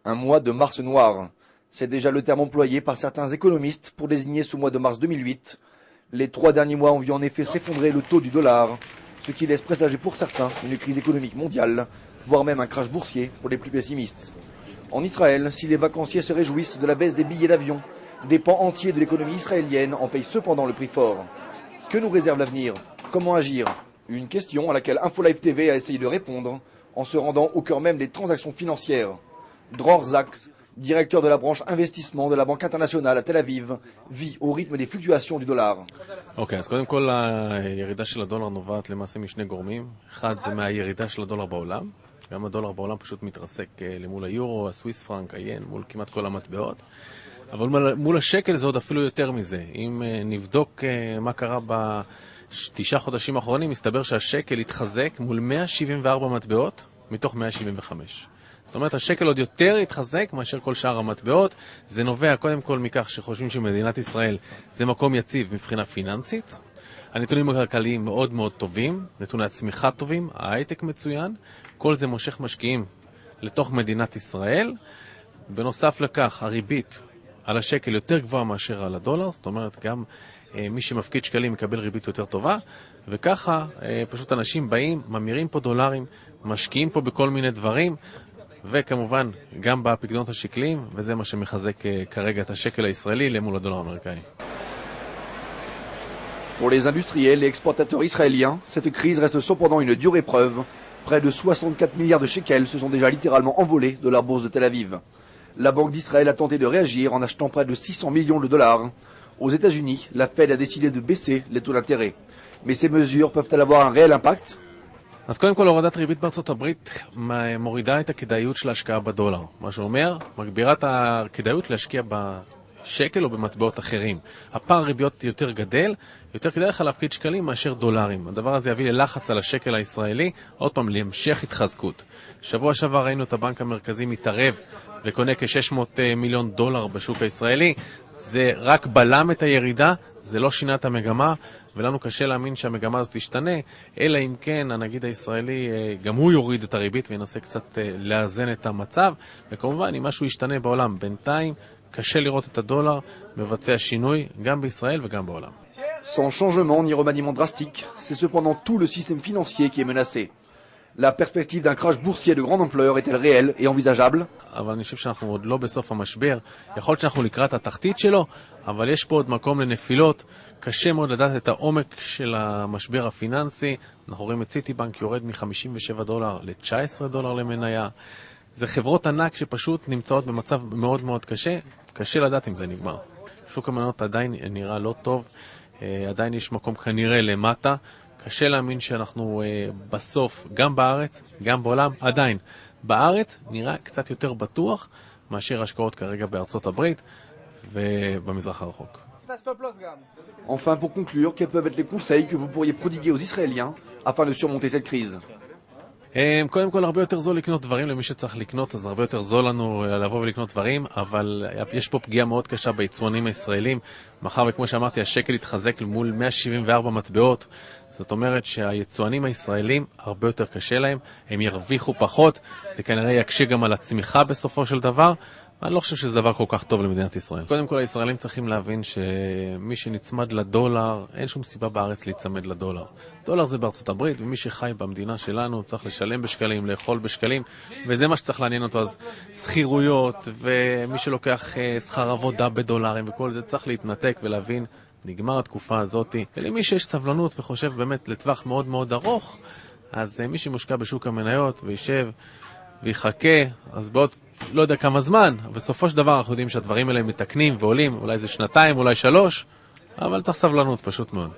Un mois de mars noir. C'est déjà le terme employé par certains économistes pour désigner ce mois de mars 2008. Les 3 derniers mois ont vu en effet s'effondrer le taux du dollar, ce qui laisse présager pour certains une crise économique mondiale, voire même un crash boursier pour les plus pessimistes. En Israël, si les vacanciers se réjouissent de la baisse des billets d'avion, des pans entiers de l'économie israélienne en payent cependant le prix fort. Que nous réserve l'avenir? Comment agir? Une question à laquelle InfoLive TV a essayé de répondre en se rendant au cœur même des transactions financières. Dror Zaks, directeur de la branche investissement de la Banque internationale à Tel Aviv, vit au rythme des fluctuations du dollar. אוקיי, אז קודם כל הירידה של הדולר נובעת למעשה משני גורמים. אחד זה מהירידה של הדולר בעולם. גם הדולר בעולם פשוט מתרסק למול היורו, הסוויס פרנק, היין, מול כמעט כל המטבעות. אבל מול השקל זה עוד אפילו יותר מזה. אם נבדוק מה קרה ב9 חודשים האחרונים, מסתבר שהשקל התחזק מול 174 מטבעות מתוך 175. זאת אומרת, השקל עוד יותר התחזק מאשר כל שאר המטבעות. זה נובע קודם כל מכך שחושבים שמדינת ישראל זה מקום יציב מבחינה פיננסית. הנתונים הכלכליים מאוד מאוד טובים, נתוני הצמיחה טובים, ההייטק מצוין. כל זה מושך משקיעים לתוך מדינת ישראל. בנוסף לכך, הריבית על השקל יותר גבוהה מאשר על הדולר. זאת אומרת, גם מי שמפקיד שקלים מקבל ריבית יותר טובה. וככה פשוט אנשים באים, ממירים פה דולרים, משקיעים פה בכל מיני דברים. וכמובן גם בפקדונות השקליים, וזה מה שמחזק כרגע את השקל הישראלי למול הדולר האמריקאי. Pour les industriels et exportateurs israéliens, cette crise reste cependant une dure épreuve. Près de 64 milliards de shekels se sont déjà littéralement envolés de la bourse de Tel Aviv. La Banque d'Israël a tenté de réagir en achetant près de 600 millions de dollars. Aux États-Unis, la Fed a décidé de baisser les taux d'intérêt. Mais ces mesures peuvent-elles avoir un réel impact? אז קודם כל הורדת ריבית בארצות הברית מורידה את הכדאיות של ההשקעה בדולר. מה שאומר, מגבירה את הכדאיות להשקיע בשקל או במטבעות אחרים. הפער ריביות יותר גדל, יותר כדאי לך להפקיד שקלים מאשר דולרים. הדבר הזה יביא ללחץ על השקל הישראלי, עוד פעם להמשך התחזקות. שבוע שעבר ראינו את הבנק המרכזי מתערב וקונה כ-600 מיליון דולר בשוק הישראלי. זה רק בלם את הירידה, זה לא שינה את המגמה, ולנו קשה להאמין שהמגמה הזאת תשתנה, אלא אם כן הנגיד הישראלי גם הוא יוריד את הריבית וינסה קצת לאזן את המצב, וכמובן אם משהו ישתנה בעולם בינתיים, קשה לראות את הדולר מבצע שינוי גם בישראל וגם בעולם. Sans changement ni remaniement drastique, c'est cependant tout le système financier qui est menacé. La perspective d'un crash boursier de grande ampleur est-elle réelle et envisageable? אבל אני חושב שאנחנו עוד לא בסוף המשבר. יכול להיות שאנחנו לקראת התחתית שלו, אבל יש פה עוד מקום לנפילות. קשה מאוד לדעת את העומק של המשבר הפיננסי. אנחנו רואים את סיטי-בנק יורד מ$57 ל$19 למניה. זה חברות ענק שפשוט נמצאות במצב מאוד מאוד קשה. קשה לדעת אם זה נגמר. שוק המניות עדיין נראה לא טוב. עדיין יש מקום כנראה למטה. קשה להאמין שאנחנו בסוף, גם בארץ, גם בעולם, עדיין. בארץ נראה קצת יותר בטוח מאשר השקעות כרגע בארצות הברית ובמזרח הרחוק. Enfin, pour conclure, quels peuvent être les conseils que vous pourriez prodiguer aux Israéliens afin de surmonter cette crise? קודם כל הרבה יותר זול לקנות דברים למי שצריך לקנות, אז הרבה יותר זול לנו לבוא ולקנות דברים, אבל יש פה פגיעה מאוד קשה ביצואנים הישראלים, מאחר וכמו שאמרתי השקל התחזק מול 174 מטבעות, זאת אומרת שהיצואנים הישראלים הרבה יותר קשה להם, הם ירוויחו פחות, זה כנראה יקשה גם על הצמיחה בסופו של דבר, אני לא חושב שזה דבר כל כך טוב למדינת ישראל. קודם כל הישראלים צריכים להבין שמי שנצמד לדולר, אין שום סיבה בארץ להצמד לדולר. דולר זה בארצות הברית, ומי שחי במדינה שלנו צריך לשלם בשקלים, לאכול בשקלים, וזה מה שצריך לעניין אותו. אז שכירויות, ומי שלוקח שכר עבודה בדולרים וכל זה צריך להתנתק ולהבין, נגמר התקופה הזאת. ולמי שיש סבלנות וחושב באמת לטווח מאוד מאוד ארוך, אז מי שמושקע בשוק המניות וישב ויחכה, אז בעוד לא יודע כמה זמן, בסופו של דבר אנחנו יודעים שהדברים האלה מתקנים ועולים, אולי זה 2, אולי 3, אבל צריך סבלנות פשוט מאוד.